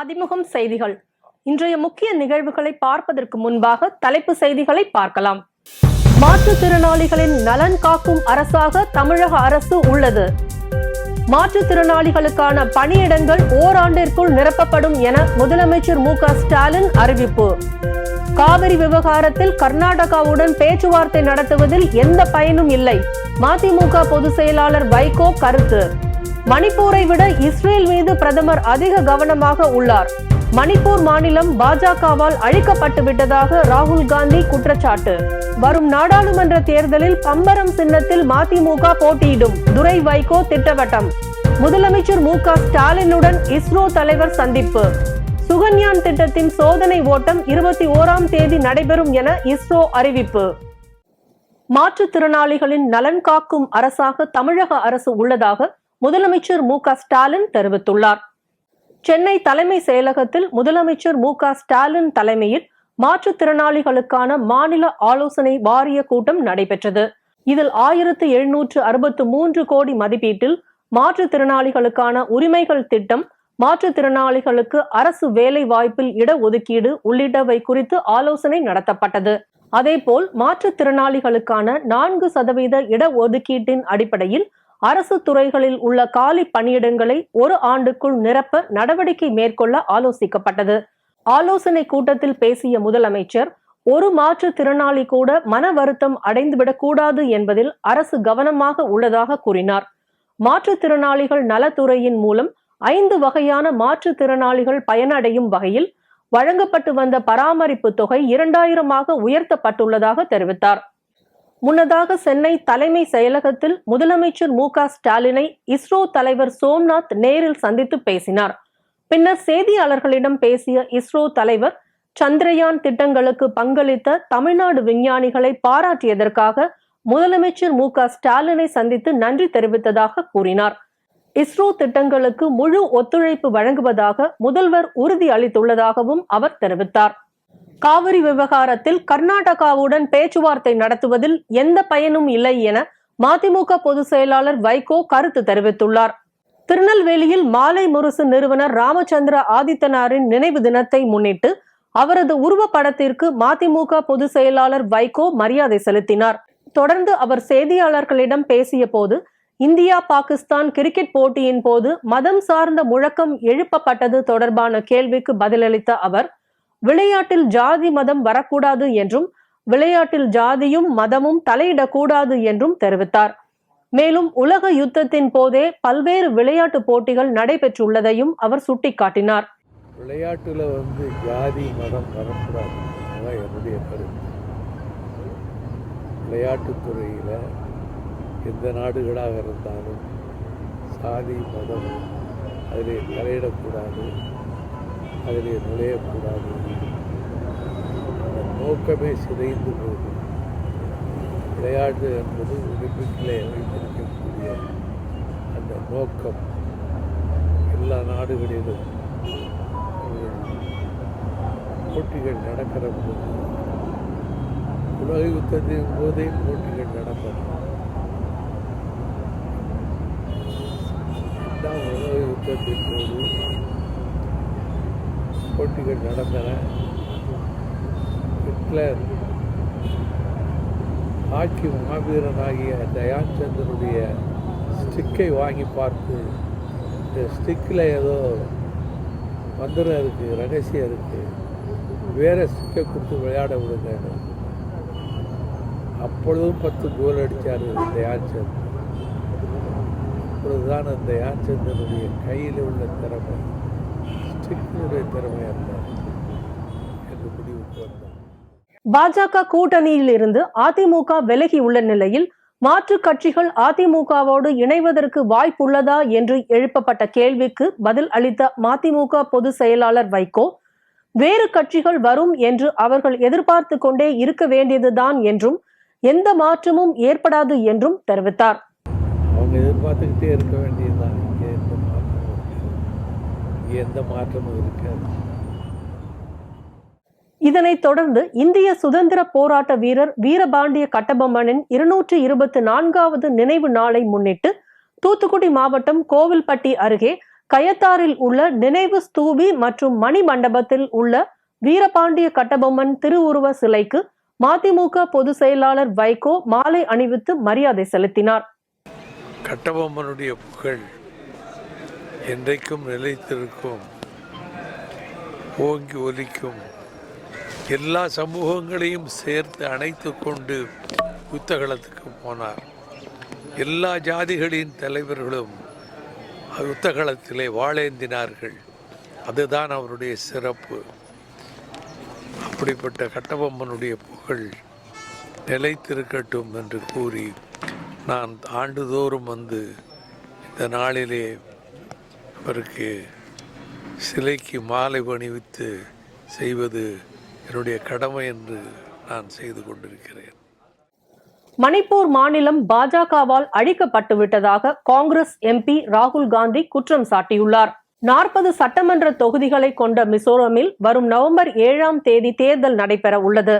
மதிமுகம் செய்திகள். இன்றைய முக்கிய நிகழ்வுகளை பார்ப்பதற்கு முன்பாக தலைப்பு செய்திகளை பார்க்கலாம். மாற்றுத்திறனாளிகளின் நலன் காக்கும் அரசாக தமிழக அரசு உள்ளது. மாற்றுத்திறனாளிகளுக்கான பணியிடங்கள் ஓராண்டிற்குள் நிரப்பப்படும் என முதலமைச்சர் மு.க.ஸ்டாலின் அறிவிப்பு. காவிரி விவகாரத்தில் கர்நாடகாவுடன் பேச்சுவார்த்தை நடத்துவதில் எந்த பயனும் இல்லை, மதிமுக பொதுச் செயலாளர் வைகோ கருத்து. மணிப்பூரை விட இஸ்ரேல் மீது பிரதமர் அதிக கவனமாக உள்ளார். மணிப்பூர் மாநிலம் பாஜகவால் அழிக்கப்பட்டு விட்டதாக ராகுல் காந்தி குற்றச்சாட்டு. வரும் நாடாளுமன்ற தேர்தலில் பம்பரம் சின்னத்தில் மதிமுக போட்டியிடும், துரை வைகோ திட்டவட்டம். முதலமைச்சர் மு.க.ஸ்டாலினுடன் இஸ்ரோ தலைவர் சந்திப்பு. சுகன்யான் திட்டத்தின் சோதனை ஓட்டம் 21ஆம் தேதி நடைபெறும் என இஸ்ரோ அறிவிப்பு. மாற்றுத்திறனாளிகளின் நலன் காக்கும் அரசாக தமிழக அரசு உள்ளதாக முதலமைச்சர் மு.க.ஸ்டாலின் தெரிவித்துள்ளார். சென்னை தலைமை செயலகத்தில் முதலமைச்சர் மு.க.ஸ்டாலின் தலைமையில் மாற்றுத்திறனாளிகளுக்கான மாநில ஆலோசனை வாரிய கூட்டம் நடைபெற்றது. இதில் 1763 கோடி மதிப்பீட்டில் மாற்றுத்திறனாளிகளுக்கான உரிமைகள் திட்டம், மாற்றுத்திறனாளிகளுக்கு அரசு வேலை வாய்ப்பில் இடஒதுக்கீடு உள்ளிட்டவை குறித்து ஆலோசனை நடத்தப்பட்டது. அதேபோல் மாற்றுத்திறனாளிகளுக்கான 4% இடஒதுக்கீட்டின் அடிப்படையில் அரசு துறைகளில் உள்ள காலி பணியிடங்களை ஒரு ஆண்டுக்குள் நிரப்ப நடவடிக்கை மேற்கொள்ள ஆலோசிக்கப்பட்டது. ஆலோசனை கூட்டத்தில் பேசிய முதலமைச்சர், ஒரு மாற்றுத்திறனாளி கூட மன வருத்தம் அடைந்துவிடக் கூடாது என்பதில் அரசு கவனமாக உள்ளதாக கூறினார். மாற்றுத்திறனாளிகள் நலத்துறையின் மூலம் 5 வகையான மாற்றுத்திறனாளிகள் பயனடையும் வகையில் வழங்கப்பட்டு வந்த பராமரிப்பு தொகை 2000 உயர்த்தப்பட்டுள்ளதாக தெரிவித்தார். முன்னதாக சென்னை தலைமை செயலகத்தில் முதலமைச்சர் மு.க.ஸ்டாலினை இஸ்ரோ தலைவர் சோம்நாத் நேரில் சந்தித்து பேசினார். பின்னர் செய்தியாளர்களிடம் பேசிய இஸ்ரோ தலைவர், சந்திரயான் திட்டங்களுக்கு பங்களித்த தமிழ்நாடு விஞ்ஞானிகளை பாராட்டியதற்காக முதலமைச்சர் மு.க.ஸ்டாலினை சந்தித்து நன்றி தெரிவித்ததாக கூறினார். இஸ்ரோ திட்டங்களுக்கு முழு ஒத்துழைப்பு வழங்குவதாக முதல்வர் உறுதி அளித்துள்ளதாகவும் அவர் தெரிவித்தார். காவிரி விவகாரத்தில் கர்நாடகாவுடன் பேச்சுவார்த்தை நடத்துவதில் எந்த பயனும் இல்லை என மதிமுக பொதுச் செயலாளர் வைகோ கருத்து தெரிவித்துள்ளார். திருநெல்வேலியில் மாலை முரசு நிறுவனர் ராமச்சந்திர ஆதித்தனாரின் நினைவு தினத்தை முன்னிட்டு அவரது உருவப்படத்திற்கு மதிமுக பொதுச் செயலாளர் வைகோ மரியாதை செலுத்தினார். தொடர்ந்து அவர் செய்தியாளர்களிடம் பேசிய போது, இந்தியா பாகிஸ்தான் கிரிக்கெட் போட்டியின் போது மதம் சார்ந்த முழக்கம் எழுப்பப்பட்டது தொடர்பான கேள்விக்கு பதிலளித்த அவர், விளையாட்டில் ஜாதி மதம் வரக்கூடாது என்றும் விளையாட்டில் ஜாதியும் மதமும் தலையிடக்கூடாது என்றும் தெரிவித்தார். மேலும் உலக யுத்தத்தின் போதே பல்வேறு விளையாட்டு போட்டிகள் நடைபெற்றுள்ளதையும் அவர் சுட்டிக்காட்டினார். விளையாட்டுல ஜாதி மதம் வரக்கூடாது, அதான் என்னுடைய கருத்து. விளையாட்டுத்துறையில் எந்த நாடுகளாக இருந்தாலும் சாதி மதம் அதிலே தலையிடக்கூடாது, அதிலே நுழையக்கூடாது. அந்த நோக்கமே சிதைந்து போகும். விளையாட்டு என்பது ஒலிம்பிக்கில் வைத்திருக்கக்கூடிய அந்த நோக்கம் எல்லா நாடுகளிலும் போட்டிகள் நடக்கிற போது, உலக யுத்தத்தின் போதே போட்டிகள் நடந்தன. உலக யுத்தத்தின் போது போட்டிகள் நடந்தன. ஹிட்லர் ஹாக்கி மாவீரனாகிய தயான் சந்தனுடைய ஸ்டிக்கை வாங்கி பார்த்து, இந்த ஸ்டிக்கில் ஏதோ மந்திரம் இருக்குது, ரகசியம் இருக்குது, வேறு ஸ்டிக்கை கொடுத்து விளையாட விடுங்க. அப்பொழுதும் 10 கோல் அடித்தார் தயான் சந்த். அப்பொழுதுதான் அந்த தயான் சந்தனுடைய கையில் உள்ள திறமை ஸ்டிக்கினுடைய திறமை அல்ல என்று முடிவுக்கு வந்தார். பாஜக கூட்டணியில் இருந்து அதிமுக விலகி உள்ள நிலையில் மாற்று கட்சிகள் அதிமுகவோடு இணைவதற்கு வாய்ப்புள்ளதா என்று எழுப்பப்பட்ட கேள்விக்கு பதில் அளித்த மதிமுக பொதுச் செயலாளர் வைகோ, வேறு கட்சிகள் வரும் என்று அவர்கள் எதிர்பார்த்து கொண்டே இருக்க வேண்டியதுதான் என்றும் எந்த மாற்றமும் ஏற்படாது என்றும் தெரிவித்தார். அவங்க எதிர்பார்த்துக்கிட்டே இருக்க வேண்டியதுதான், எந்த மாற்றமும் இருக்காது. இதனைத் தொடர்ந்து இந்திய சுதந்திர போராட்ட வீரர் வீரபாண்டிய கட்டபொம்மனின் 224வது நினைவு நாளை முன்னிட்டு தூத்துக்குடி மாவட்டம் கோவில்பட்டி அருகே கயத்தாரில் உள்ள நினைவு ஸ்தூபி மற்றும் மணி மண்டபத்தில் உள்ள வீரபாண்டிய கட்டபொம்மன் திருவுருவ சிலைக்கு மதிமுக பொதுச் செயலாளர் வைகோ மாலை அணிவித்து மரியாதை செலுத்தினார். கட்டபொம்மனுடைய புகழ் என்றைக்கும் நிலைத்திருக்கும், ஓங்கி ஒலிக்கும். எல்லா சமூகங்களையும் சேர்த்து அணைத்து கொண்டு யுத்தகலத்துக்கு போனார். எல்லா ஜாதிகளின் தலைவர்களும் யுத்தகலத்திலே வாழேந்தினார்கள். அதுதான் அவருடைய சிறப்பு. அப்படிப்பட்ட கட்டபொம்மனுடைய புகழ் நிலைத்திருக்கட்டும் என்று கூறி நான் ஆண்டுதோறும் வந்து இந்த நாளிலே அவருக்கு சிலைக்கு மாலை அணிவித்து செய்வது என்னுடைய கடமை என்று நான் செய்து கொண்டிருக்கிறேன். மணிப்பூர் மாநிலம் பாஜகவால் அழிக்கப்பட்டு விட்டதாக காங்கிரஸ் எம்பி ராகுல் காந்தி குற்றம் சாட்டியுள்ளார். 40 சட்டமன்ற தொகுதிகளை கொண்ட மிசோரமில் வரும் நவம்பர் 7ஆம் தேதி தேர்தல் நடைபெற உள்ளது.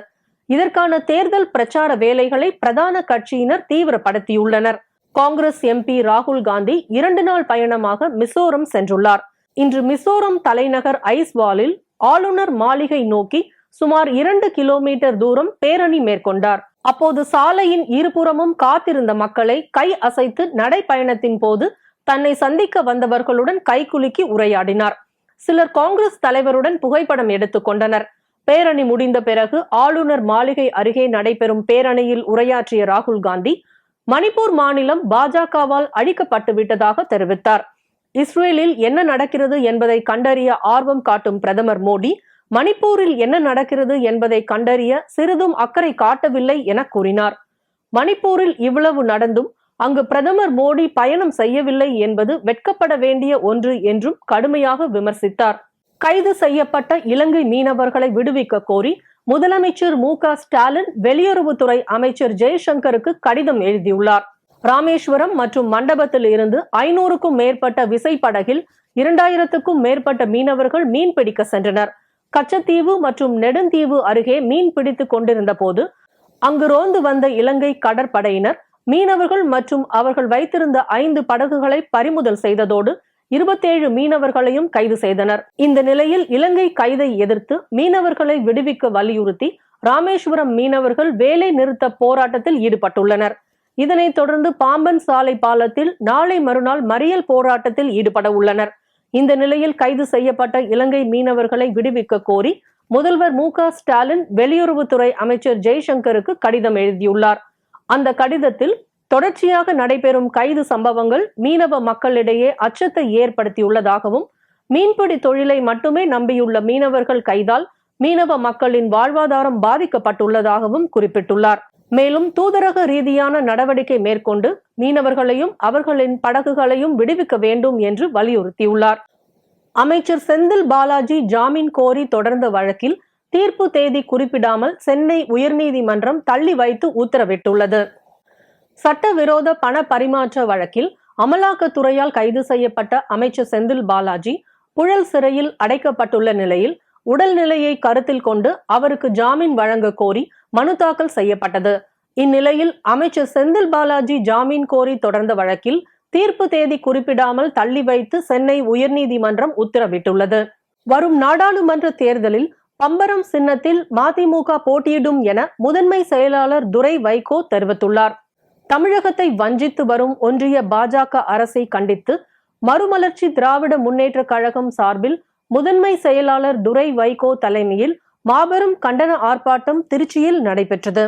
இதற்கான தேர்தல் பிரச்சார வேலைகளை பிரதான கட்சியினர் தீவிரப்படுத்தியுள்ளனர். காங்கிரஸ் எம்பி ராகுல் காந்தி 2 நாள் பயணமாக மிசோரம் சென்றுள்ளார். இன்று மிசோரம் தலைநகர் ஐஸ்வாலில் ஆளுநர் மாளிகை நோக்கி சுமார் 2 கிலோமீட்டர் தூரம் பேரணி மேற்கொண்டார். அப்போது சாலையின் இருபுறமும் காத்திருந்த மக்களை கை அசைத்து நடைப்பயணத்தின் போது தன்னை சந்திக்க வந்தவர்களுடன் கைகுலுக்கி உரையாடினார். சிலர் காங்கிரஸ் தலைவருடன் புகைப்படம் எடுத்துக் கொண்டனர். பேரணி முடிந்த பிறகு ஆளுநர் மாளிகை அருகே நடைபெறும் பேரணியில் உரையாற்றிய ராகுல் காந்தி மணிப்பூர் மாநிலம் பாஜகவால் அழிக்கப்பட்டு விட்டதாக தெரிவித்தார். இஸ்ரேலில் என்ன நடக்கிறது என்பதை கண்டறிய ஆர்வம் காட்டும் பிரதமர் மோடி மணிப்பூரில் என்ன நடக்கிறது என்பதை கண்டறிய சிறிதும் அக்கறை காட்டவில்லை என கூறினார். மணிப்பூரில் இவ்வளவு நடந்தும் அங்கு பிரதமர் மோடி பயணம் செய்யவில்லை என்பது வெட்கப்பட வேண்டிய ஒன்று என்றும் கடுமையாக விமர்சித்தார். கைது செய்யப்பட்ட இலங்கை மீனவர்களை விடுவிக்க கோரி முதலமைச்சர் மு.க. ஸ்டாலின் வெளியுறவுத்துறை அமைச்சர் ஜெய்சங்கருக்கு கடிதம் எழுதியுள்ளார். ராமேஸ்வரம் மற்றும் மண்டபத்தில் இருந்து 500க்கும் மேற்பட்ட விசைப்படகில் 2000க்கும் மேற்பட்ட மீனவர்கள் மீன்பிடிக்க சென்றனர். கச்சத்தீவு மற்றும் நெடுந்தீவு அருகே மீன் பிடித்துக் கொண்டிருந்த போது அங்கு ரோந்து வந்த இலங்கை கடற்படையினர் மீனவர்கள் மற்றும் அவர்கள் வைத்திருந்த 5 படகுகளை பறிமுதல் செய்ததோடு 27 மீனவர்களையும் கைது செய்தனர். இந்த நிலையில் இலங்கை கைதை எதிர்த்து மீனவர்களை விடுவிக்க வலியுறுத்தி ராமேஸ்வரம் மீனவர்கள் வேலை நிறுத்த போராட்டத்தில் ஈடுபட்டுள்ளனர். இதனைத் தொடர்ந்து பாம்பன் சாலை பாலத்தில் நாளை மறுநாள் மறியல் போராட்டத்தில் ஈடுபட உள்ளனர். இந்த நிலையில் கைது செய்யப்பட்ட இலங்கை மீனவர்களை விடுவிக்க கோரி முதல்வர் மு.க. ஸ்டாலின் வெளியுறவுத்துறை அமைச்சர் ஜெய்சங்கருக்கு கடிதம் எழுதியுள்ளார். அந்த கடிதத்தில் தொடர்ச்சியாக நடைபெறும் கைது சம்பவங்கள் மீனவ மக்களிடையே அச்சத்தை ஏற்படுத்தியுள்ளதாகவும் மீன்பிடி தொழிலை மட்டுமே நம்பியுள்ள மீனவர்கள் கைதால் மீனவ மக்களின் வாழ்வாதாரம் பாதிக்கப்பட்டுள்ளதாகவும் குறிப்பிட்டுள்ளார். மேலும் தூதரக ரீதியான நடவடிக்கை மேற்கொண்டு மீனவர்களையும் அவர்களின் படகுகளையும் விடுவிக்க வேண்டும் என்று வலியுறுத்தியுள்ளார். அமைச்சர் செந்தில் பாலாஜி ஜாமீன் கோரி தொடர்ந்த வழக்கில் தீர்ப்பு தேதி குறிப்பிடாமல் சென்னை உயர்நீதிமன்றம் தள்ளி வைத்து உத்தரவிட்டுள்ளது. சட்டவிரோத பண பரிமாற்ற வழக்கில் அமலாக்கத்துறையால் கைது செய்யப்பட்ட அமைச்சர் செந்தில் பாலாஜி புழல் சிறையில் அடைக்கப்பட்டுள்ள நிலையில் உடல்நிலையை கருத்தில் கொண்டு அவருக்கு ஜாமீன் வழங்க கோரி மனு தாக்கல் செய்யப்பட்டது. இந்நிலையில் அமைச்சர் செந்தில் பாலாஜி ஜாமீன் கோரி தொடர்ந்த வழக்கில் தீர்ப்பு தேதி குறிப்பிடாமல் தள்ளி வைத்து சென்னை உயர்நீதிமன்றம் உத்தரவிட்டுள்ளது. வரும் நாடாளுமன்ற தேர்தலில் பம்பரம் சின்னத்தில் மதிமுக போட்டியிடும் என முதன்மை செயலாளர் துரை வைகோ தெரிவித்துள்ளார். தமிழகத்தை வஞ்சித்து வரும் ஒன்றிய பாஜக அரசை கண்டித்து மறுமலர்ச்சி திராவிட முன்னேற்ற கழகம் சார்பில் முதன்மை செயலாளர் துரை வைகோ தலைமையில் மாபெரும் கண்டன ஆர்ப்பாட்டம் திருச்சியில் நடைபெற்றது.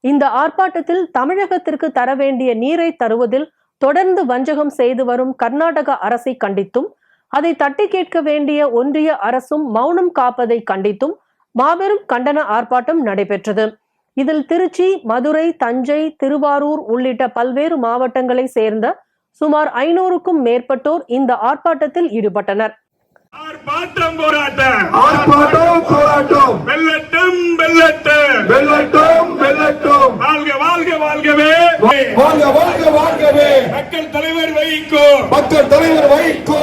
இந்த ஆர்ப்பாட்டத்தில் தமிழகத்திற்கு தர வேண்டிய நீரை தருவதில் தொடர்ந்து வஞ்சகம் செய்து வரும் கர்நாடக அரசை கண்டித்தும் அதை தட்டி கேட்க வேண்டிய ஒன்றிய அரசும் மௌனம் காப்பதை கண்டித்தும் மாபெரும் கண்டன ஆர்ப்பாட்டம் நடைபெற்றது. இதில் திருச்சி, மதுரை, தஞ்சை, திருவாரூர் உள்ளிட்ட பல்வேறு மாவட்டங்களை சேர்ந்த சுமார் 500க்கும் மேற்பட்டோர் இந்த ஆர்ப்பாட்டத்தில் ஈடுபட்டனர். ஆர்ப்பாட்டம் போராட்டம் ஆர்ப்பாட்டம் போராட்டம் வெல்லட்டும் வெல்லட்டும் வெல்லட்டும் வெல்லட்டும் வாழ்க வாழ்க வாழ்கவே வாழ்க வாழ்க வாழ்கவே மக்கள் தலைவர் வைகோ மக்கள் தலைவர் வைகோ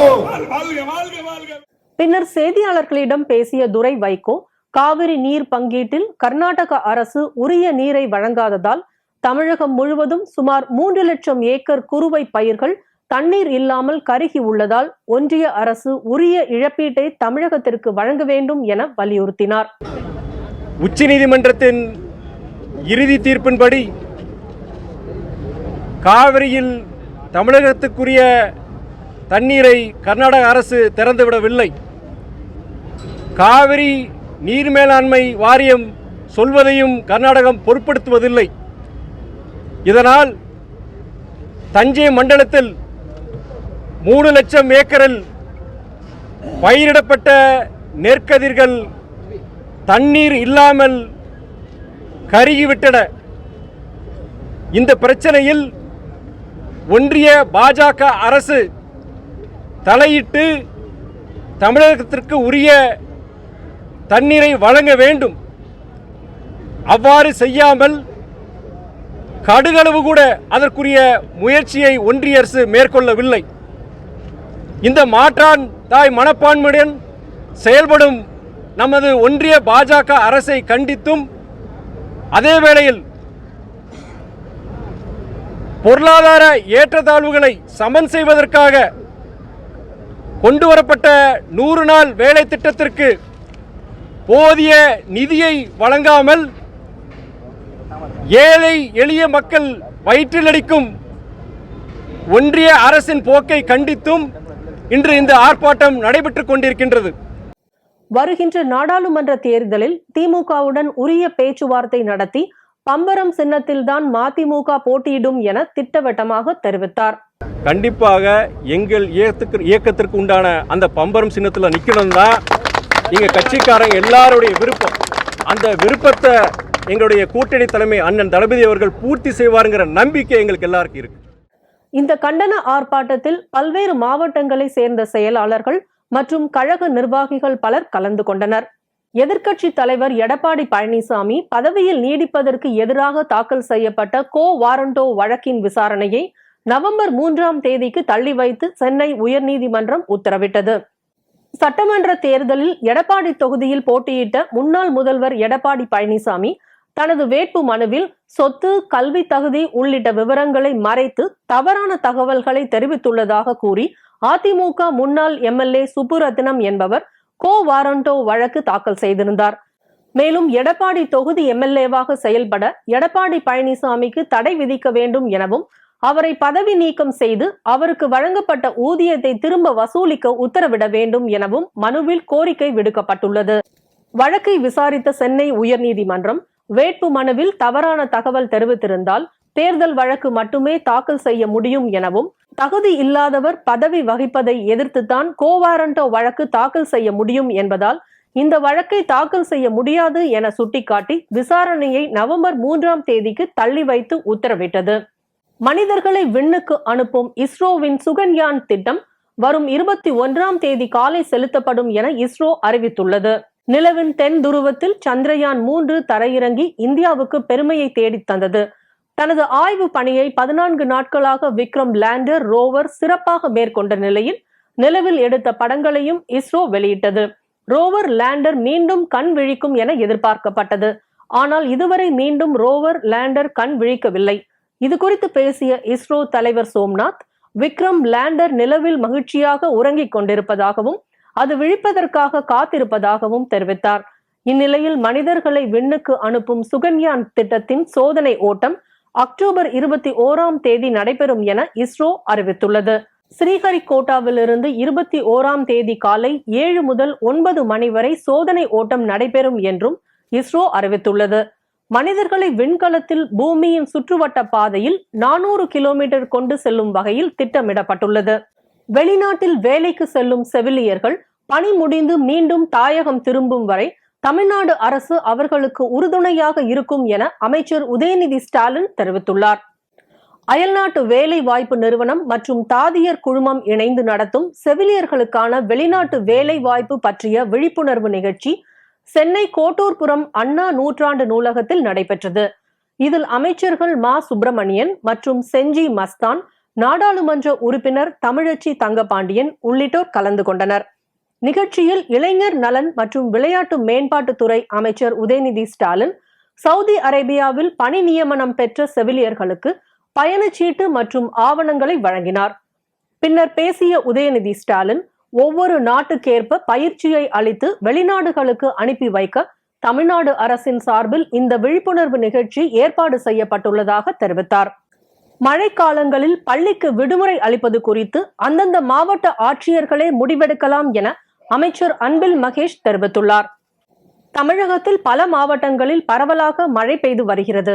வாழ்க வாழ்க வாழ்க. பின்னர் செய்தியாளர்களிடம் பேசிய துரை வைகோ காவிரி நீர் பங்கீட்டில் கர்நாடக அரசு உரிய நீரை வழங்காததால் தமிழகம் முழுவதும் சுமார் 3 லட்சம் ஏக்கர் குறுவை பயிர்கள் தண்ணீர் இல்லாமல் கருகி உள்ளதால் ஒன்றிய அரசு உரிய இழப்பீட்டை தமிழகத்திற்கு வழங்க வேண்டும் என வலியுறுத்தினார். உச்சநீதிமன்றத்தின் இறுதி தீர்ப்பின்படி காவிரியில் தமிழகத்துக்குரிய தண்ணீரை கர்நாடக அரசு திறந்துவிடவில்லை. காவிரி நீர் மேலாண்மை வாரியம் சொல்வதையும் கர்நாடகம் பொருட்படுத்துவதில்லை. இதனால் தஞ்சை மண்டலத்தில் 3 லட்சம் ஏக்கரில் பயிரிடப்பட்ட நெற்கதிர்கள் தண்ணீர் இல்லாமல் கருகிவிட்டன. இந்த பிரச்சனையில் ஒன்றிய பாஜக அரசு தலையிட்டு தமிழகத்திற்கு உரிய தண்ணீரை வழங்க வேண்டும். அவ்வாறு செய்யாமல் கடுகளவு கூட அதற்குரிய முயற்சியை ஒன்றிய அரசு மேற்கொள்ளவில்லை. இந்த மாற்றான் தாய் மனப்பான்மையுடன் செயல்படும் நமது ஒன்றிய பாஜக அரசை கண்டித்தும், அதே வேளையில் பொருளாதார ஏற்றத்தாழ்வுகளை சமன் செய்வதற்காக கொண்டுவரப்பட்ட 100 நாள் வேலை திட்டத்திற்கு போதிய நிதியை வழங்காமல் ஏழை எளிய மக்கள் வயிற்றில் அடிக்கும் ஒன்றிய அரசின் போக்கை கண்டித்தும் இன்று இந்த ஆர்ப்பாட்டம் நடைபெற்றுக் கொண்டிருக்கின்றது. வருகின்ற நாடாளுமன்ற தேர்தலில் திமுகவுடன் உரிய பேச்சுவார்த்தை நடத்தி பம்பரம் சின்னத்தில்தான் மதிமுக போட்டியிடும் என திட்டவட்டமாக தெரிவித்தார். கண்டிப்பாக எங்கள் இயக்கத்திற்கு உண்டான அந்த பம்பரம் சின்னத்தில் நிற்கணும் தான் எங்க கட்சிக்காரங்க எல்லாருடைய விருப்பம். அந்த விருப்பத்தை எங்களுடைய கூட்டணி தலைமை அண்ணன் தளபதி அவர்கள் பூர்த்தி செய்வாருங்கிற நம்பிக்கை எங்களுக்கு எல்லாருக்கும் இருக்கு. இந்த கண்டன ஆர்ப்பாட்டத்தில் பல்வேறு மாவட்டங்களை சேர்ந்த செயலாளர்கள் மற்றும் கழக நிர்வாகிகள் பலர் கலந்து கொண்டனர். எதிர்க்கட்சி தலைவர் எடப்பாடி பழனிசாமி பதவியில் நீடிப்பதற்கு எதிராக தாக்கல் செய்யப்பட்ட கோ வாரண்டோ வழக்கின் விசாரணையை நவம்பர் 3ஆம் தேதிக்கு தள்ளி வைத்து சென்னை உயர்நீதிமன்றம் உத்தரவிட்டது. சட்டமன்ற தேர்தலில் எடப்பாடி தொகுதியில் போட்டியிட்ட முன்னாள் முதல்வர் எடப்பாடி பழனிசாமி தனது வேட்பு மனுவில் சொத்து, கல்வி தகுதி உள்ளிட்ட விவரங்களை மறைத்து தவறான தகவல்களை தெரிவித்துள்ளதாக கூறி அதிமுக முன்னாள் எம்எல்ஏ சுப்புரத்தினம் என்பவர் கோ வாரண்டோ வழக்கு தாக்கல் செய்திருந்தார். மேலும் எடப்பாடி தொகுதி எம்எல்ஏவாக செயல்பட எடப்பாடி பழனிசாமிக்கு தடை விதிக்க வேண்டும் எனவும், அவரை பதவி நீக்கம் செய்து அவருக்கு வழங்கப்பட்ட ஊதியத்தை திரும்ப வசூலிக்க உத்தரவிட வேண்டும் எனவும் மனுவில் கோரிக்கை விடுக்கப்பட்டுள்ளது. வழக்கை விசாரித்த சென்னை உயர்நீதிமன்றம் வேட்பு மனுவில் தவறான தகவல் தெரிவித்திருந்தால் தேர்தல் வழக்கு மட்டுமே தாக்கல் செய்ய முடியும் எனவும், தகுதி இல்லாதவர் பதவி வகிப்பதை எதிர்த்துத்தான் கோ வாரண்டோ வழக்கு தாக்கல் செய்ய முடியும் என்பதால் இந்த வழக்கை தாக்கல் செய்ய முடியாது என சுட்டிக்காட்டி விசாரணையை நவம்பர் 3ஆம் தேதிக்கு தள்ளி வைத்து உத்தரவிட்டது. மனிதர்களை விண்ணுக்கு அனுப்பும் இஸ்ரோவின் சுகன்யான் திட்டம் வரும் 21ஆம் தேதி காலை செலுத்தப்படும் என இஸ்ரோ அறிவித்துள்ளது. நிலவின் தென் துருவத்தில் சந்திரயான் 3 தரையிறங்கி இந்தியாவுக்கு பெருமையை தேடித் தந்தது. தனது ஆய்வு பணியை 14 நாட்களாக விக்ரம் லேண்டர் ரோவர் சிறப்பாக மேற்கொண்ட நிலையில் நிலவில் எடுத்த படங்களையும் இஸ்ரோ வெளியிட்டது. ரோவர் லேண்டர் மீண்டும் கண் விழிக்கும் என எதிர்பார்க்கப்பட்டது. ஆனால் இதுவரை மீண்டும் ரோவர் லேண்டர் கண் விழிக்கவில்லை. இது குறித்து பேசிய இஸ்ரோ தலைவர் சோம்நாத், விக்ரம் லேண்டர் நிலவில் மகிழ்ச்சியாக உறங்கிக் கொண்டிருப்பதாகவும் அது விழிப்பதற்காக காத்திருப்பதாகவும் தெரிவித்தார். இந்நிலையில் மனிதர்களை விண்ணுக்கு அனுப்பும் சுகன்யான் திட்டத்தின் சோதனை ஓட்டம் அக்டோபர் 21ஆம் தேதி நடைபெறும் என இஸ்ரோ அறிவித்துள்ளது. ஸ்ரீஹரிகோட்டாவிலிருந்து 21ஆம் தேதி காலை 7 முதல் 9 மணி வரை சோதனை ஓட்டம் நடைபெறும் என்றும் இஸ்ரோ அறிவித்துள்ளது. மனிதர்களை விண்கலத்தில் பூமியின் சுற்றுவட்ட பாதையில் 400 கிலோமீட்டர் கொண்டு செல்லும் வகையில் திட்டமிடப்பட்டுள்ளது. வெளிநாட்டில் வேலைக்கு செல்லும் செவிலியர்கள் பணி முடிந்து மீண்டும் தாயகம் திரும்பும் வரை தமிழ்நாடு அரசு அவர்களுக்கு உறுதுணையாக இருக்கும் என அமைச்சர் உதயநிதி ஸ்டாலின் தெரிவித்துள்ளார். அயல்நாட்டு வேலை வாய்ப்பு நிறுவனம் மற்றும் தாதியர் குழுமம் இணைந்து நடத்தும் செவிலியர்களுக்கான வெளிநாட்டு வேலை வாய்ப்பு பற்றிய விழிப்புணர்வு நிகழ்ச்சி சென்னை கோட்டூர்புரம் அண்ணா நூற்றாண்டு நூலகத்தில் நடைபெற்றது. இதில் அமைச்சர்கள் மா சுப்பிரமணியன் மற்றும் செஞ்சி மஸ்தான், நாடாளுமன்ற உறுப்பினர் தமிழச்சி தங்கபாண்டியன் உள்ளிட்டோர் கலந்து கொண்டனர். நிகழ்ச்சியில் இளைஞர் நலன் மற்றும் விளையாட்டு மேம்பாட்டுத்துறை அமைச்சர் உதயநிதி ஸ்டாலின் சவுதி அரேபியாவில் பணி நியமனம் பெற்ற செவிலியர்களுக்கு பயணச்சீட்டு மற்றும் ஆவணங்களை வழங்கினார். பின்னர் பேசிய உதயநிதி ஸ்டாலின், ஒவ்வொரு நாட்டுக்கேற்ப பயிற்சியை அளித்து வெளிநாடுகளுக்கு அனுப்பி வைக்க தமிழ்நாடு அரசின் சார்பில் இந்த விழிப்புணர்வு நிகழ்ச்சி ஏற்பாடு செய்யப்பட்டுள்ளதாக தெரிவித்தார். மழைக்காலங்களில் பள்ளிக்கு விடுமுறை அளிப்பது குறித்து அந்தந்த மாவட்ட ஆட்சியர்களே முடிவெடுக்கலாம் என அமைச்சர் அன்பில் மகேஷ் தெரிவித்துள்ளார். தமிழகத்தில் பல மாவட்டங்களில் பரவலாக மழை பெய்து வருகிறது.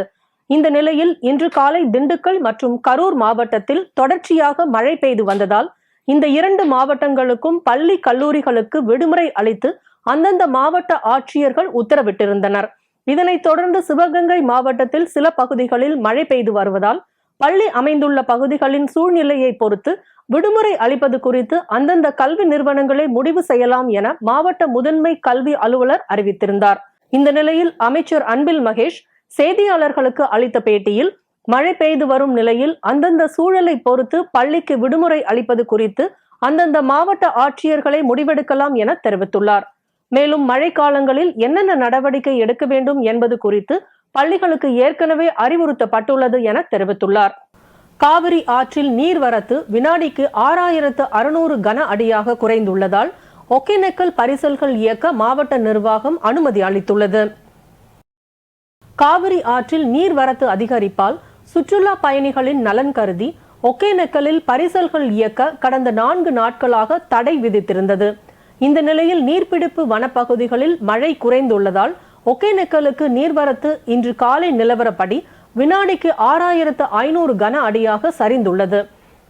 இந்த நிலையில் இன்று காலை திண்டுக்கல் மற்றும் கரூர் மாவட்டத்தில் தொடர்ச்சியாக மழை பெய்து வந்ததால் இந்த 2 மாவட்டங்களுக்கும் பள்ளி கல்லூரிகளுக்கு விடுமுறை அளித்து அந்தந்த மாவட்ட ஆட்சியர்கள் உத்தரவிட்டிருந்தனர். இதனைத் தொடர்ந்து சிவகங்கை மாவட்டத்தில் சில பகுதிகளில் மழை பெய்து வருவதால் பள்ளி அமைந்துள்ள பகுதிகளின் சூழ்நிலையை பொறுத்து விடுமுறை அளிப்பது குறித்து அந்தந்த கல்வி நிறுவனங்களே முடிவு செய்யலாம் என மாவட்ட முதன்மை கல்வி அலுவலர் அறிவித்திருந்தார். இந்த நிலையில் அமைச்சர் அன்பில் மகேஷ் செய்தியாளர்களுக்கு அளித்த பேட்டியில், மழை பெய்து வரும் நிலையில் அந்தந்த சூழலை பொறுத்து பள்ளிக்கு விடுமுறை அளிப்பது குறித்து அந்தந்த மாவட்ட ஆட்சியர்களை முடிவெடுக்கலாம் என தெரிவித்துள்ளார். மேலும் மழைக்காலங்களில் என்னென்ன நடவடிக்கை எடுக்க வேண்டும் என்பது குறித்து பள்ளிகளுக்கு ஏற்கனவே அறிவுறுத்தப்பட்டுள்ளது என தெரிவித்துள்ளார். காவிரி ஆற்றில் நீர்வரத்து வினாடிக்கு 6600 கன அடியாக குறைந்துள்ளதால் ஒகேனக்கல் பரிசல்கள் இயக்க மாவட்ட நிர்வாகம் அனுமதி அளித்துள்ளது. காவிரி ஆற்றில் நீர்வரத்து அதிகரிப்பால் சுற்றுலா பயணிகளின் நலன் கருதி ஒகேனக்கலில் பரிசல்கள் இயக்க கடந்த 4 நாட்களாக தடை விதித்திருந்தது. இந்த நிலையில் நீர்பிடிப்பு வனப்பகுதிகளில் மழை குறைந்துள்ளதால் ஒகேனக்கலுக்கு நீர்வரத்து இன்று காலை நிலவரப்படி வினாடிக்கு 6500 கன அடியாக சரிந்துள்ளது.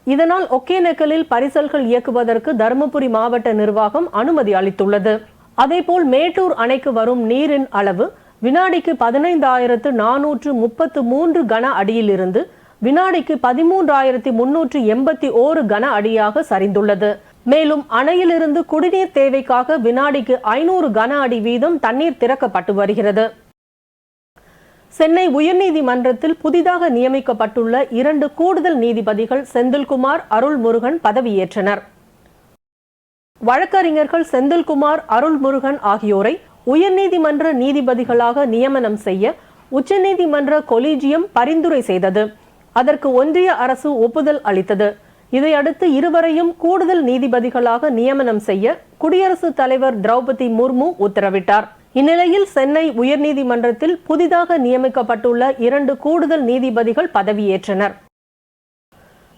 இதனால் ஒகேனக்கலில் பரிசல்கள் இயக்குவதற்கு தருமபுரி மாவட்ட நிர்வாகம் அனுமதி அளித்துள்ளது. அதேபோல் மேட்டூர் அணைக்கு வரும் நீரின் அளவு வினாடிக்கு 15433 கன அடியிலிருந்து வினாடிக்கு 13381 கன அடியாக சரிந்துள்ளது. மேலும் அணையிலிருந்து குடிநீர் தேவைக்காக வினாடிக்கு 500 கன அடி வீதம் தண்ணீர் திறக்கப்பட்டு வருகிறது. சென்னை உயர்நீதிமன்றத்தில் புதிதாக நியமிக்கப்பட்டுள்ள 2 கூடுதல் நீதிபதிகள் செந்தில்குமார், அருள்முருகன் பதவியேற்றனர். வழக்கறிஞர்கள் செந்தில்குமார், அருள்முருகன் ஆகியோரை உயர்நீதிமன்ற நீதிபதிகளாக நியமனம் செய்ய உச்சநீதிமன்ற கொலீஜியம் பரிந்துரை செய்தது. அதற்கு ஒன்றிய அரசு ஒப்புதல் அளித்தது. இதையடுத்து இருவரையும் கூடுதல் நீதிபதிகளாக நியமனம் செய்ய குடியரசுத் தலைவர் திரௌபதி முர்மு உத்தரவிட்டார். இந்நிலையில் சென்னை உயர்நீதிமன்றத்தில் புதிதாக நியமிக்கப்பட்டுள்ள 2 கூடுதல் நீதிபதிகள் பதவியேற்றனர்.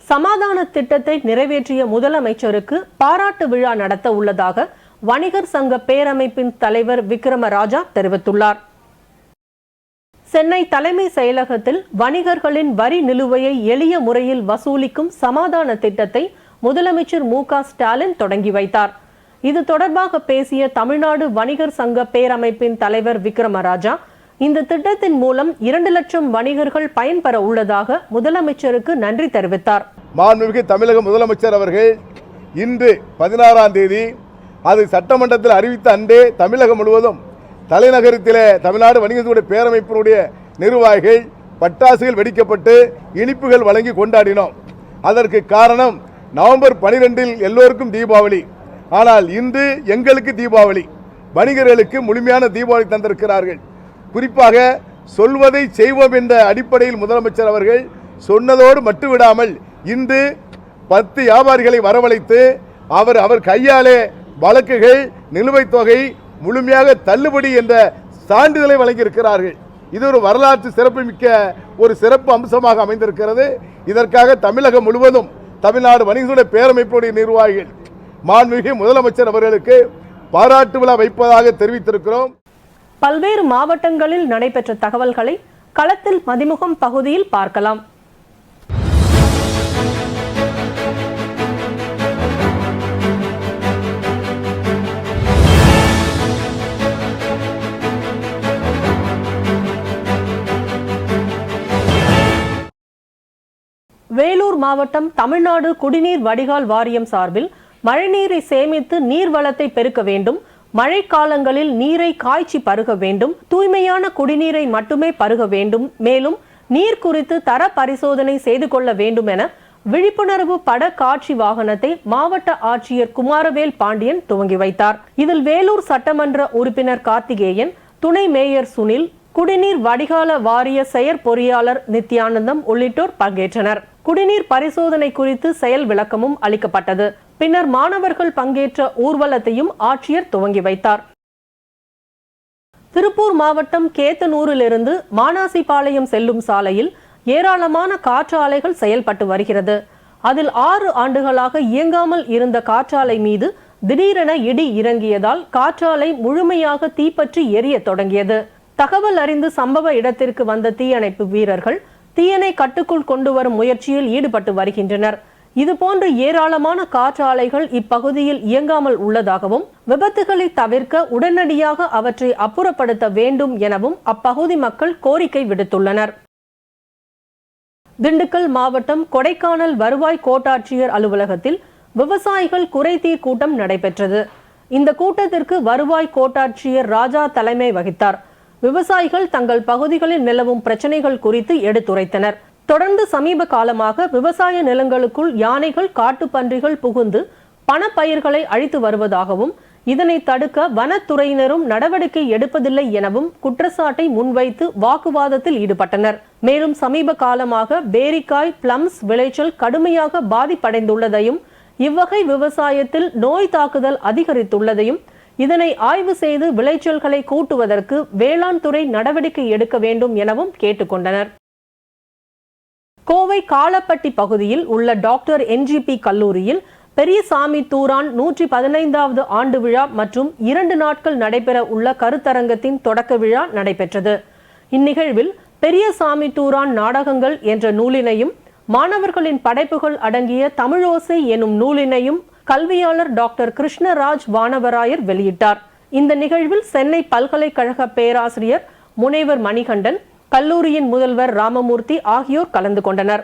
சமாதான திட்டத்தை நிறைவேற்றிய முதலமைச்சருக்கு பாராட்டு விழா நடத்த உள்ளதாக வணிகர் சங்க பேரமைப்பின் தலைவர் விக்ரமராஜா தெரிவித்துள்ளார். சென்னை தலைமை செயலகத்தில் வணிகர்களின் வரி நிலுவையை எளிய முறையில் வசூலிக்கும் சமாதான திட்டத்தை முதலமைச்சர் மு.க. ஸ்டாலின் தொடங்கி வைத்தார். இது தொடர்பாக பேசிய தமிழ்நாடு வணிகர் சங்க பேரமைப்பின் தலைவர் விக்ரமராஜா, இந்த திட்டத்தின் மூலம் 2 லட்சம் வணிகர்கள் பயன்பெற உள்ளதாக முதலமைச்சருக்கு நன்றி தெரிவித்தார். மாண்புமிகு தமிழக முதலமைச்சர் அவர்கள் இன்று 16ஆம் தேதி அது சட்டமன்றத்தில் அறிவித்த அன்றே தமிழகம் முழுவதும் தலைநகரத்திலே தமிழ்நாடு வணிகர்களுடைய பேரமைப்பினுடைய நிர்வாகிகள் பட்டாசுகள் வெடிக்கப்பட்டு இனிப்புகள் வழங்கி கொண்டாடினோம். அதற்கு காரணம் நவம்பர் 12 எல்லோருக்கும் தீபாவளி, ஆனால் இன்று எங்களுக்கு தீபாவளி. வணிகர்களுக்கு முழுமையான தீபாவளி தந்திருக்கிறார்கள். குறிப்பாக சொல்வதை செய்வோம் என்ற அடிப்படையில் முதலமைச்சர் அவர்கள் சொன்னதோடு மட்டுவிடாமல் இன்று 10 வியாபாரிகளை வரவழைத்து அவர் கையாலே வழக்குகள் நிலுவைத் தொகை முழுமையாக தள்ளுபடி என்ற சான்றிதழை வழங்கியிருக்கிறார்கள். இது ஒரு வரலாற்று சிறப்புமிக்க ஒரு சிறப்பு அம்சமாக அமைந்திருக்கிறது. இதற்காக தமிழகம் முழுவதும் தமிழ்நாடு வணிகர்களுடைய பேரமைப்புடைய நிர்வாகிகள் மாண்புமிகு முதலமைச்சர் அவர்களுக்கு பாராட்டு விழா வைப்பதாக தெரிவித்திருக்கிறோம். பல்வேறு மாவட்டங்களில் நடைபெற்ற தகவல்களை களத்தில் மதிமுகம் பகுதியில் பார்க்கலாம். வேலூர் மாவட்டம் தமிழ்நாடு குடிநீர் வடிகால் வாரியம் சார்பில் மழைநீரை சேமித்து நீர்வளத்தை பெருக்க வேண்டும், மழைக்காலங்களில் நீரை காய்ச்சி பருக வேண்டும், தூய்மையான குடிநீரை மட்டுமே பருக வேண்டும், மேலும் நீர் குறித்து தர பரிசோதனை செய்து கொள்ள வேண்டும் என விழிப்புணர்வு பட காட்சி வாகனத்தை மாவட்ட ஆட்சியர் குமாரவேல் பாண்டியன் துவங்கி வைத்தார். இதில் வேலூர் சட்டமன்ற உறுப்பினர் கார்த்திகேயன், துணை மேயர் சுனில், குடிநீர் வடிகால வாரிய செயற்பொறியாளர் நித்யானந்தம் உள்ளிட்டோர் பங்கேற்றனர். குடிநீர் பரிசோதனை குறித்து செயல் விளக்கமும் அளிக்கப்பட்டது. பின்னர் மாணவர்கள் பங்கேற்ற ஊர்வலத்தையும் ஆட்சியர் துவங்கி வைத்தார். திருப்பூர் மாவட்டம் கேத்தனூரிலிருந்து மானாசிபாளையம் செல்லும் சாலையில் ஏராளமான காற்றாலைகள் செயல்பட்டு வருகிறது. அதில் 6 ஆண்டுகளாக இயங்காமல் இருந்த காற்றாலை மீது திடீரென இடி இறங்கியதால் காற்றாலை முழுமையாக தீப்பற்றி எரிய தொடங்கியது. தகவல் அறிந்து சம்பவ இடத்திற்கு வந்த தீயணைப்பு வீரர்கள் தீயணை கட்டுக்குள் கொண்டு வரும் முயற்சியில் ஈடுபட்டு வருகின்றனர். இதுபோன்று ஏராளமான காற்றாலைகள் இப்பகுதியில் இயங்காமல் உள்ளதாகவும் விபத்துகளை தவிர்க்க உடனடியாக அவற்றை அப்புறப்படுத்த வேண்டும் எனவும் அப்பகுதி மக்கள் கோரிக்கை விடுத்துள்ளனர். திண்டுக்கல் மாவட்டம் கொடைக்கானல் வருவாய் கோட்டாட்சியர் அலுவலகத்தில் விவசாயிகள் குறைதீர் கூட்டம் நடைபெற்றது. இந்த கூட்டத்திற்கு வருவாய் கோட்டாட்சியர் ராஜா தலைமை வகித்தார். விவசாயிகள் தங்கள் பகுதிகளில் நிலவும் பிரச்சனைகள் குறித்து எடுத்துரைத்தனர். தொடர்ந்து சமீப காலமாக விவசாய நிலங்களுக்குள் யானைகள், காட்டுப்பன்றிகள் புகுந்து பணப்பயிர்களை அழித்து வருவதாகவும் இதனை தடுக்க வனத்துறையினரும் நடவடிக்கை எடுப்பதில்லை எனவும் குற்றச்சாட்டை முன்வைத்து வாக்குவாதத்தில் ஈடுபட்டனர். மேலும் சமீப காலமாக பேரிக்காய், பிளம்ஸ் விளைச்சல் கடுமையாக பாதிப்படைந்துள்ளதையும் இவ்வகை விவசாயத்தில் நோய் தாக்குதல் அதிகரித்துள்ளதையும் இதனை ஆய்வு செய்து விளைச்சல்களை கூட்டுவதற்கு வேளாண் துறை நடவடிக்கை எடுக்க வேண்டும் எனவும் கேட்டுக்கொண்டனர். கோவை காலப்பட்டி பகுதியில் உள்ள டாக்டர் NGP கல்லூரியில் பெரியசாமி தூரான் 115வது ஆண்டு விழா மற்றும் 2 நாட்கள் நடைபெற உள்ள கருத்தரங்கத்தின் தொடக்க விழா நடைபெற்றது. இந்நிகழ்வில் பெரியசாமி தூரான் நாடகங்கள் என்ற நூலினையும் மாணவர்களின் படைப்புகள் அடங்கிய தமிழோசை எனும் நூலினையும் கல்வியாளர் டாக்டர் கிருஷ்ணராஜ் வானவராயர் வெளியிட்டார். இந்த நிகழ்வில் சென்னை பல்கலைக்கழக பேராசிரியர் முனைவர் மணிகண்டன், கல்லூரியின் முதல்வர் ராமமூர்த்தி ஆகியோர் கலந்து கொண்டனர்.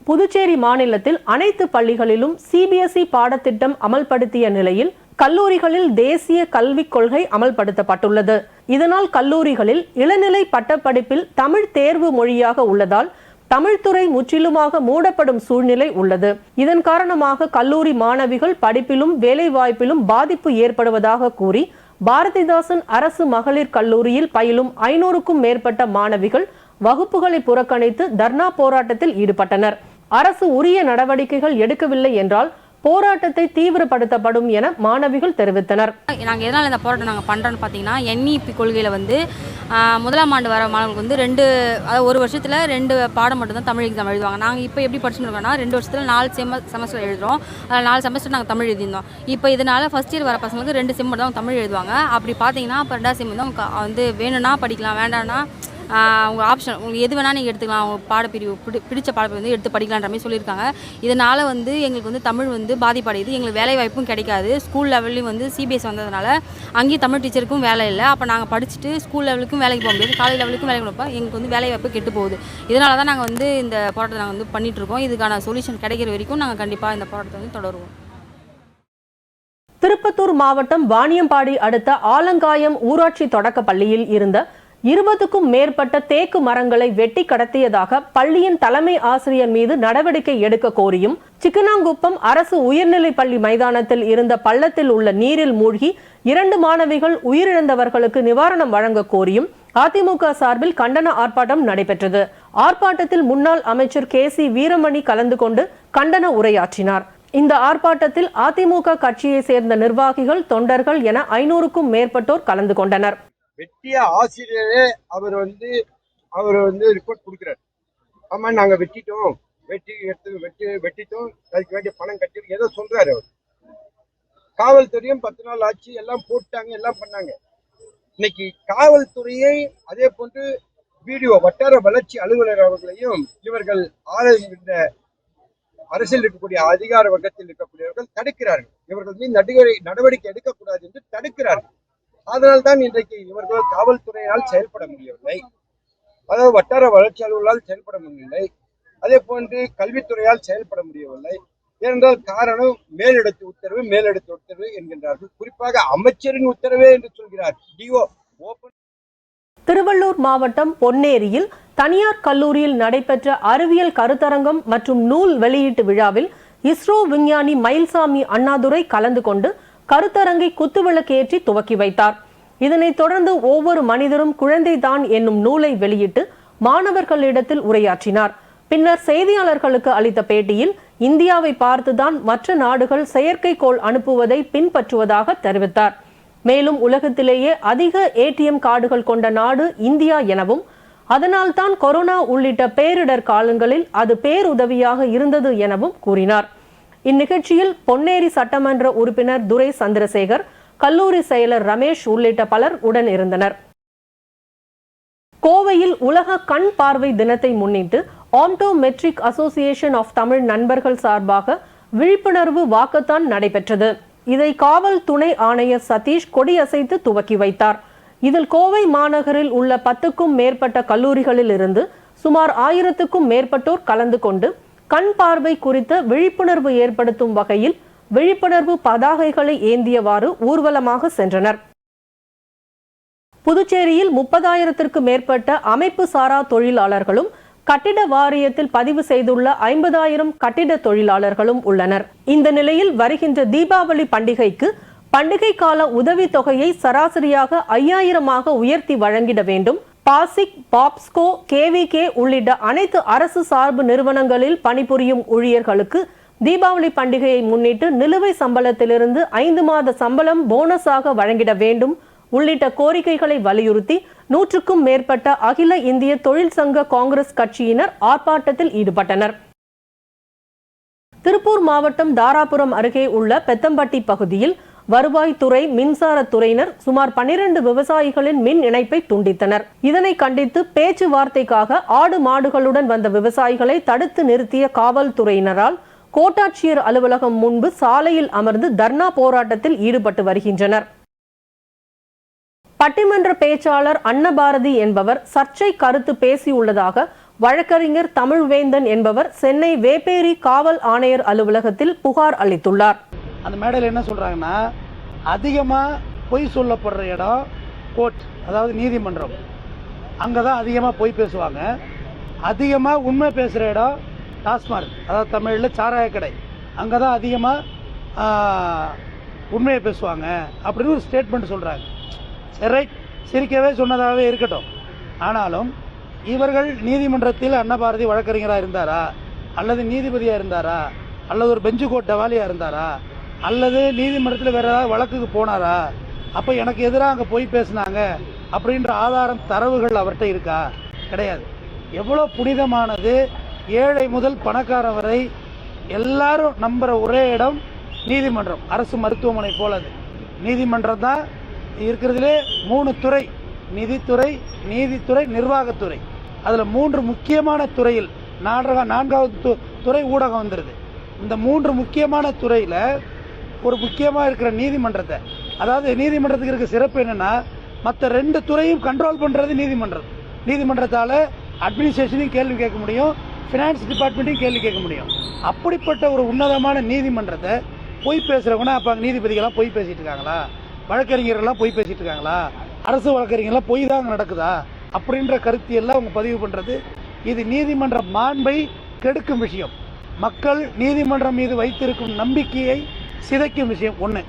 புதுச்சேரி மாநிலத்தில் அனைத்து பள்ளிகளிலும் CBSE பாடத்திட்டம் அமல்படுத்திய நிலையில் கல்லூரிகளில் தேசிய கல்விக் கொள்கை அமல்படுத்தப்பட்டுள்ளது. இதனால் கல்லூரிகளில் இளநிலை பட்டப்படிப்பில் தமிழ் தேர்வு மொழியாக உள்ளதால் தமிழ்துறை முற்றிலுமாக மூடப்படும் சூழ்நிலை உள்ளது. இதன் காரணமாக கல்லூரி மாணவிகள் படிப்பிலும் வேலைவாய்ப்பிலும் பாதிப்பு ஏற்படுவதாக கூறி பாரதிதாசன் அரசு மகளிர் கல்லூரியில் பயிலும் 500க்கும் மேற்பட்ட மாணவிகள் வகுப்புகளை புறக்கணித்து தர்ணா போராட்டத்தில் ஈடுபட்டனர். அரசு உரிய நடவடிக்கைகள் எடுக்கவில்லை என்றால் போராட்டத்தை தீவிரப்படுத்தப்படும் என மாணவிகள் தெரிவித்தனர். நாங்கள் எதனால் இந்த போராட்டம் நாங்கள் பண்ணுறோன்னு பார்த்தீங்கன்னா, NEP கொள்கையில் வந்து 1ஆம் ஆண்டு வர மாணவர்களுக்கு வந்து 2 ஒரு வருஷத்தில் 2 பாடம் மட்டும்தான் தமிழ் எக்ஸாம் எழுதுவாங்க. நாங்கள் இப்போ எப்படி படிச்சுட்டு இருக்கோம்னா 2 வருஷத்தில் 4 செமஸ்டர் எழுதுகிறோம். 4 செமஸ்டர் நாங்கள் தமிழ் எழுதியிருந்தோம். இப்போ இதனால் ஃபஸ்ட் இயர் வர பசங்களுக்கு 2 செம் தான் தமிழ் எழுதுவாங்க. அப்படி பார்த்தீங்கன்னா அப்போ 2ஆம் செம் வந்து அவங்க வந்து வேணும்னா படிக்கலாம், வேண்டாம்னா அவங்க ஆப்ஷன் உங்களுக்கு எது வேணால் நீங்கள் எடுத்துக்கலாம். அவங்க பாடப்பிரிவு பிடிச்ச பாடப்பிரிவு வந்து எடுத்து படிக்கலான்ற மாதிரி சொல்லியிருக்காங்க. இதனால் வந்து எங்களுக்கு வந்து தமிழ் வந்து பாதிப்படையுது. எங்களுக்கு வேலை வாய்ப்பும் கிடைக்காது. ஸ்கூல் லெவல்லையும் வந்து CBSE வந்ததுனால அங்கேயும் தமிழ் டீச்சருக்கும் வேலை இல்லை. அப்போ நாங்கள் படிச்சுட்டு ஸ்கூல் லெவலுக்கும் வேலைக்கு போக முடியாது, காலேஜ் லெவலுக்கும் வேலைக்கு போகிறப்ப எங்களுக்கு வந்து வேலை வாய்ப்பு கெட்டு போகுது. இதனால தான் நாங்கள் வந்து இந்த போராட்டத்தை நாங்கள் வந்து பண்ணிகிட்ருக்கோம். இதுக்கான சொல்யூஷன் கிடைக்கிற வரைக்கும் நாங்கள் கண்டிப்பாக இந்த போராட்டத்தை வந்து தொடருவோம். திருப்பத்தூர் மாவட்டம் வாணியம்பாடி அடுத்த ஆலங்காயம் ஊராட்சி தொடக்க பள்ளியில் இருந்த 20க்கும் மேற்பட்ட தேக்கு மரங்களை வெட்டி கடத்தியதாக பள்ளியின் தலைமை ஆசிரியர் மீது நடவடிக்கை எடுக்க கோரியும், சிக்கனாங்குப்பம் அரசு உயர்நிலைப் பள்ளி மைதானத்தில் இருந்த பள்ளத்தில் உள்ள நீரில் மூழ்கி 2 மாணவிகள் உயிரிழந்தவர்களுக்கு நிவாரணம் வழங்க கோரியும் அதிமுக சார்பில் கண்டன ஆர்ப்பாட்டம் நடைபெற்றது. ஆர்ப்பாட்டத்தில் முன்னாள் அமைச்சர் KC வீரமணி கலந்து கொண்டு கண்டன உரையாற்றினார். இந்த ஆர்ப்பாட்டத்தில் அதிமுக கட்சியை சேர்ந்த நிர்வாகிகள், தொண்டர்கள் என 500க்கும் மேற்பட்டோர் கலந்து கொண்டனர். வெட்டிய ஆசிரியரே அவர் வந்து ரிப்போர்ட் கொடுக்குறாரு. ஆமா நாங்க வெட்டிட்டோம், வெட்டிட்டோம், அதுக்கு வேண்டிய பணம் கட்டி ஏதோ சொல்றாரு அவர். காவல்துறையும் 10 நாள் ஆட்சி, எல்லாம் போட்டாங்க, எல்லாம் பண்ணாங்க. இன்னைக்கு காவல்துறையை அதே போன்று வீடியோ வட்டார வளர்ச்சி அலுவலர் அவர்களையும் இவர்கள் இந்த அரசியல் இருக்கக்கூடிய அதிகார வர்க்கத்தில் இருக்கக்கூடியவர்கள் தடுக்கிறார்கள். இவர்கள் மீது நடவடிக்கை எடுக்கக்கூடாது என்று தடுக்கிறார்கள். அதனால்தான் இன்றைக்கு இவர்கள் காவல்துறையால் செயல்பட முடியவில்லை, அதாவது வட்டார வளர்ச்சி அலுவலால் செயல்பட முடியவில்லை, அதே போன்று கல்வித்துறையால் செயல்பட முடியவில்லை. ஏனென்றால் காரணம் மேலிடத்து உத்தரவு என்கின்றார்கள். குறிப்பாக அமைச்சரின் உத்தரவே என்று சொல்கிறார். DO திருவள்ளூர் மாவட்டம் பொன்னேரியில் தனியார் கல்லூரியில் நடைபெற்ற அறிவியல் கருத்தரங்கம் மற்றும் நூல் வெளியீட்டு விழாவில் இஸ்ரோ விஞ்ஞானி மயில்சாமி அண்ணாதுரை கலந்து கொண்டு கருத்தரங்கை குத்துவிளக்கேற்றி துவக்கி வைத்தார். இதனைத் தொடர்ந்து ஒவ்வொரு மனிதரும் குழந்தைதான் என்னும் நூலை வெளியிட்டு மாணவர்களிடத்தில் உரையாற்றினார். பின்னர் செய்தியாளர்களுக்கு அளித்த பேட்டியில் இந்தியாவை பார்த்துதான் மற்ற நாடுகள் செயற்கைக்கோள் அனுப்புவதை பின்பற்றுவதாக தெரிவித்தார். மேலும் உலகத்திலேயே அதிக ATM கார்டுகள் கொண்ட நாடு இந்தியா எனவும் அதனால்தான் கொரோனா உள்ளிட்ட பேரிடர் காலங்களில் அது பேருதவியாக இருந்தது எனவும் கூறினார். இந்நிகழ்ச்சியில் பொன்னேரி சட்டமன்ற உறுப்பினர் துரை சந்திரசேகர், கல்லூரி செயலர் ரமேஷ் உள்ளிட்ட பலர் உடன் இருந்தனர். கோவையில் உலக கண் பார்வை தினத்தை முன்னிட்டு ஆப்டோமெட்ரிக் அசோசியேஷன் ஆஃப் தமிழ் நண்பர்கள் சார்பாக விழிப்புணர்வு வாக்கத்தான் நடைபெற்றது. இதை காவல் துணை ஆணையர் சதீஷ் கொடியசைத்து துவக்கி வைத்தார். இதில் கோவை மாநகரில் உள்ள 10க்கும் மேற்பட்ட கல்லூரிகளில் இருந்து சுமார் 1000க்கும் மேற்பட்டோர் கலந்து கொண்டு கண் பார்வை குறித்த விழிப்புணர்வு ஏற்படுத்தும் வகையில் விழிப்புணர்வு பதாகைகளை ஏந்தியவாறு ஊர்வலமாக சென்றனர். புதுச்சேரியில் 30,000ற்கு மேற்பட்ட அமைப்பு சாரா தொழிலாளர்களும் கட்டிட வாரியத்தில் பதிவு செய்துள்ள 50,000 கட்டிட தொழிலாளர்களும் உள்ளனர். இந்த நிலையில் வருகின்ற தீபாவளி பண்டிகைக்கு பண்டிகை கால உதவி தொகையை சராசரியாக 5,000 உயர்த்தி வழங்கிட வேண்டும். பாசிக், பாப்ஸ்கோ, KVK உள்ளிட்ட அனைத்து அரசு சார்பு நிறுவனங்களில் பணிபுரியும் ஊழியர்களுக்கு தீபாவளி பண்டிகையை முன்னிட்டு நிலுவை சம்பளத்திலிருந்து 5 மாத சம்பளம் போனஸாக வழங்கிட வேண்டும் உள்ளிட்ட கோரிக்கைகளை வலியுறுத்தி 100க்கும் மேற்பட்ட அகில இந்திய தொழிற்சங்க காங்கிரஸ் கட்சியினர் ஆர்ப்பாட்டத்தில் ஈடுபட்டனர். திருப்பூர் மாவட்டம் தாராபுரம் அருகே உள்ள பெத்தம்பட்டி பகுதியில் வருவாய்த்துறை, மின்சாரத்துறையினர் சுமார் 12 விவசாயிகளின் மின் இணைப்பை துண்டித்தனர். இதனை கண்டித்து பேச்சுவார்த்தைக்காக ஆடு மாடுகளுடன் வந்த விவசாயிகளை தடுத்து நிறுத்திய காவல்துறையினரால் கோட்டாட்சியர் அலுவலகம் முன்பு சாலையில் அமர்ந்து தர்ணா போராட்டத்தில் ஈடுபட்டு வருகின்றனர். பட்டிமன்ற பேச்சாளர் அன்னபாரதி என்பவர் சர்ச்சை கருத்து பேசியுள்ளதாக வழக்கறிஞர் தமிழ்வேந்தன் என்பவர் சென்னை வேப்பேரி காவல் ஆணையர் அலுவலகத்தில் புகார் அளித்துள்ளார். அந்த மேடையில் என்ன சொல்றாங்கன்னா, அதிகமாக பொய் சொல்லப்படுற இடம் கோர்ட், அதாவது நீதிமன்றம், அங்கே தான் அதிகமாக பொய் பேசுவாங்க. அதிகமாக உண்மை பேசுகிற இடம் டாஸ்மார்க், அதாவது தமிழில் சாராய கடை, அங்கே தான் அதிகமாக உண்மையை பேசுவாங்க அப்படின்னு ஒரு ஸ்டேட்மெண்ட் சொல்கிறாங்க. சரி, சிரிக்கவே சொன்னதாகவே இருக்கட்டும். ஆனாலும் இவர்கள் நீதிமன்றத்தில் அன்னபாரதி வழக்கறிஞராக இருந்தாரா, அல்லது நீதிபதியாக இருந்தாரா, அல்லது ஒரு பெஞ்சு கோர்ட் டவாலியாக இருந்தாரா, அல்லது நீதிமன்றத்தில் வேறு ஏதாவது வழக்குக்கு போனாரா, அப்போ எனக்கு எதிராக அங்கே போய் பேசினாங்க அப்படின்ற ஆதாரம் தரவுகள் அவர்கிட்ட இருக்கா? கிடையாது. எவ்வளோ புனிதமானது, ஏழை முதல் பணக்காரன் வரை எல்லாரும் நம்புகிற ஒரே இடம் நீதிமன்றம். அரசு மருத்துவமனை போலது நீதிமன்றம் தான் இருக்கிறதுலே 3 துறை: நிதித்துறை, நீதித்துறை, நிர்வாகத்துறை. அதில் 3 முக்கியமான துறையில் 4வது துறை ஊடகம் வந்துடுது. இந்த 3 முக்கியமான துறையில் ஒரு முக்கியமாக இருக்கிற நீதிமன்றத்தை, அதாவது நீதிமன்றத்துக்கு இருக்க சிறப்பு என்னன்னா, மற்ற 2 துறையும் கண்ட்ரோல் பண்ணுறது நீதிமன்றம். நீதிமன்றத்தால் அட்மினிஸ்ட்ரேஷனையும் கேள்வி கேட்க முடியும், ஃபினான்ஸ் டிபார்ட்மெண்ட்டையும் கேள்வி கேட்க முடியும். அப்படிப்பட்ட ஒரு உன்னதமான நீதிமன்றத்தை பொய் பேசுகிறவங்கன்னா, அப்போ நீதிபதிகள்லாம் பொய் பேசிட்டு இருக்காங்களா, வழக்கறிஞர்கள்லாம் பொய் பேசிட்டு இருக்காங்களா, அரசு வழக்கறிஞர்லாம் பொய் தான் நடக்குதா அப்படின்ற கருத்தியெல்லாம் அவங்க பதிவு பண்ணுறது, இது நீதிமன்ற மாண்பை கெடுக்கும் விஷயம். மக்கள் நீதிமன்றம் மீது வைத்திருக்கும் நம்பிக்கையை சிதைக்கும் விஷயம். 1.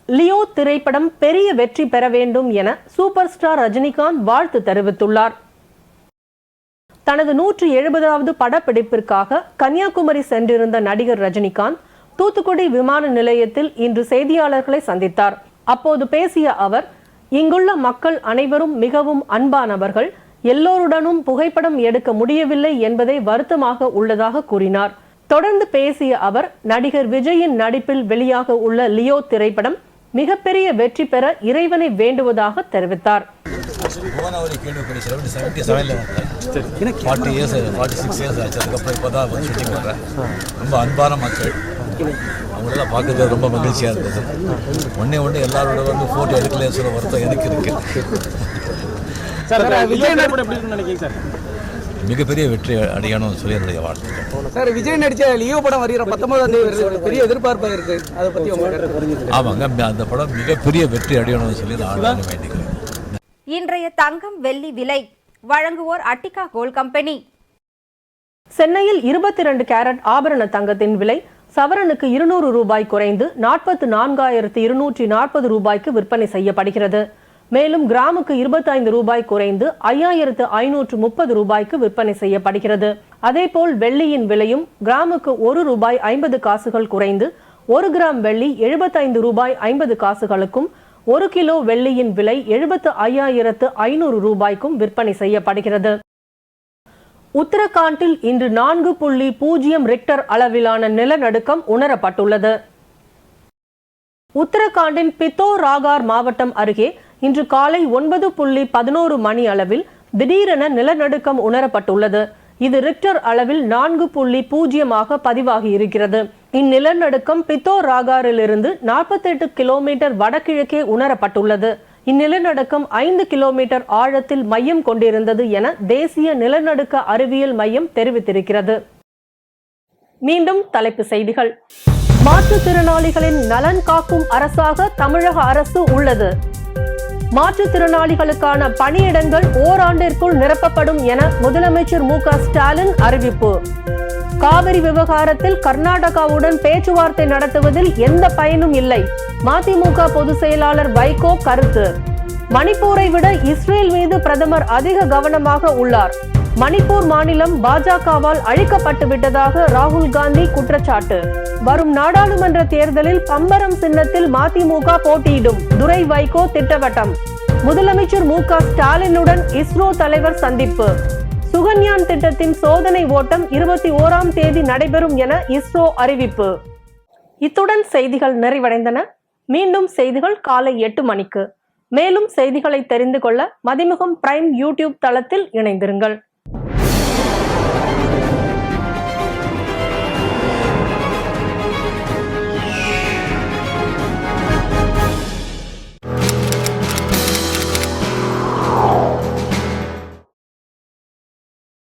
லியோ திரைப்படம் பெரிய வெற்றி பெற வேண்டும் என சூப்பர் ஸ்டார் ரஜினிகாந்த் வாழ்த்து தெரிவித்துள்ளார். தனது 170வது படப்பிடிப்பிற்காக கன்னியாகுமரி சென்றிருந்த நடிகர் ரஜினிகாந்த் தூத்துக்குடி விமான நிலையத்தில் இன்று செய்தியாளர்களை சந்தித்தார். அப்போது பேசிய அவர், இங்குள்ள மக்கள் அனைவரும் மிகவும் அன்பானவர்கள், எல்லோருடனும் புகைப்படம் எடுக்க முடியவில்லை என்பதை வருத்தமாக உள்ளதாக கூறினார். தொடர்ந்து பேசிய அவர், நடிகர் விஜயின் நடிப்பில் வெளியாக உள்ள லியோ திரைப்படம் மிகப்பெரிய வெற்றி பெற இறைவனை வேண்டுவதாக தெரிவித்தார். ரொம்ப அன்பான மக்கள், அவங்களெல்லாம் பார்க்கறது ரொம்ப மகிழ்ச்சியாக இருந்தது. ஒன்று எல்லாரோட வந்து ஃபோட்டோ எடுக்கலைன்னு சொல்ல வருத்தம் எனக்கு இருக்கு. மிகப்பெரிய வெற்றி அடையணும் சொல்லி என்னுடைய வாழ்த்துக்கள். சார், விஜய் நடிச்ச லியோ படம் வருகிற 19ஆம் தேதி பெரிய எதிர்பார்ப்பாக இருக்கு, அதை பற்றி உங்களுக்கு? ஆமாங்க, அந்த படம் மிகப்பெரிய வெற்றி அடையணும்னு சொல்லி நான் வேண்டிக்கிறேன். இன்றைய தங்கம் வெள்ளி விலை வழங்குவோர் அட்டிகா கோல்ட் கம்பெனி. சென்னையில் 22 கேரட் ஆபரண தங்கத்தின் விலை சவரனுக்கு 200 ரூபாய் குறைந்து 44,240 ரூபாய்க்கு விற்பனை செய்யப்படுகிறது. மேலும் கிராமுக்கு 25 ரூபாய் குறைந்து 5530 ரூபாய்க்கு விற்பனை செய்யப்படுகிறது. அதேபோல் வெள்ளியின் விலையும் கிராமுக்கு 1 ரூபாய் 50 காசுகள் குறைந்து 1 கிராம் வெள்ளி 75 ரூபாய் 50 காசுகளுக்கும் 1 கிலோ வெள்ளியின் விலை 75,500 ரூபாய்க்கும் விற்பனை செய்யப்படுகிறது. உத்தரகாண்டில் இன்று 4.0 ரிக்டர் அளவிலான நிலநடுக்கம் உணரப்பட்டுள்ளது. உத்தரகாண்டின் பித்தோராகார் மாவட்டம் அருகே இன்று காலை 9:11 மணி அளவில் திடீரென நிலநடுக்கம் உணரப்பட்டுள்ளது. இது ரிக்டர் அளவில் 4.0 பதிவாகி இருக்கிறது. இந்நிலநடுக்கம் பித்தோராகாரிலிருந்து 48 கிலோமீட்டர் வடகிழக்கே உணரப்பட்டுள்ளது. இந்நிலநடுக்கம் 5 கிலோமீட்டர் ஆழத்தில் மையம் கொண்டிருந்தது என தேசிய நிலநடுக்க அறிவியல் மையம் தெரிவித்திருக்கிறது. மீண்டும் தலைப்புச் செய்திகள். மாற்றுத்திறனாளிகளின் நலன் காக்கும் அரசாக தமிழக அரசு உள்ளது. மாற்றுத்திறனாளிகளுக்கான பணியிடங்கள் ஓராண்டிற்குள் நிரப்பப்படும் என முதலமைச்சர் மு.க.ஸ்டாலின் அறிவிப்பு. காவிரி விவகாரத்தில் கர்நாடகாவுடன் பேச்சுவார்த்தை நடத்துவதில் எந்த பயனும் இல்லை. மதிமுக பொதுச் செயலாளர் வைகோ கருத்து. மணிப்பூரை விட இஸ்ரேல் மீது பிரதமர் அதிக கவனமாக உள்ளார். மணிப்பூர் மாநிலம் பாஜகவால் அழிக்கப்பட்டு விட்டதாக ராகுல் காந்தி குற்றச்சாட்டு. வரும் நாடாளுமன்ற தேர்தலில் பம்பரம் சின்னத்தில் மதிமுக போட்டியிடும். துரை வைகோ திட்டவட்டம். முதலமைச்சர் மு.க.ஸ்டாலினுடன் இஸ்ரோ தலைவர் சந்திப்பு. சுகன்யான் திட்டத்தின் சோதனை ஓட்டம் 21ஆம் தேதி நடைபெறும் என இஸ்ரோ அறிவிப்பு. இத்துடன் செய்திகள் நிறைவடைந்தன. மீண்டும் செய்திகள் காலை 8 மணிக்கு. மேலும் செய்திகளை தெரிந்து கொள்ள மதிமுகம் பிரைம் யூடியூப் தளத்தில் இணைந்திருங்கள்.